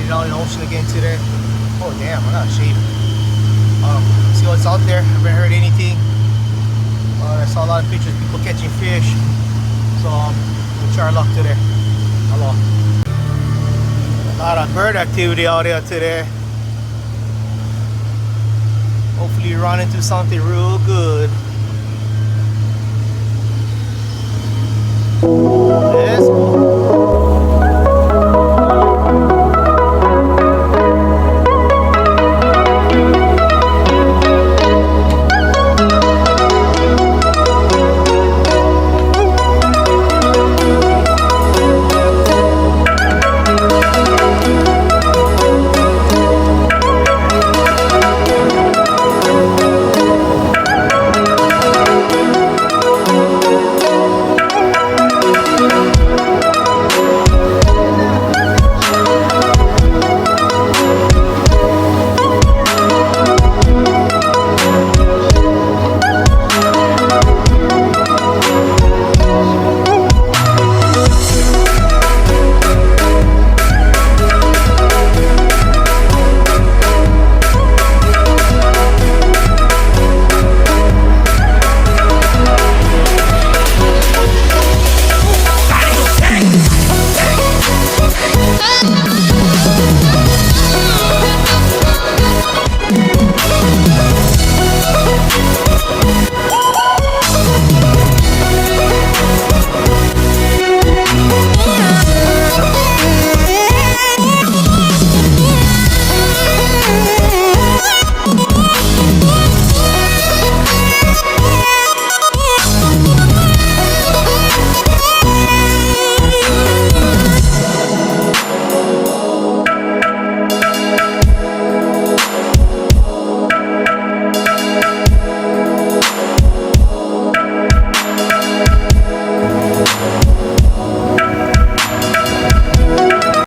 it out in the ocean again today. Oh damn, I gotta shave. See what's out there. Haven't heard anything. I saw a lot of pictures of people catching fish. So we'll try our luck today. Hello. A lot of bird activity out there today. Hopefully you run into something real good.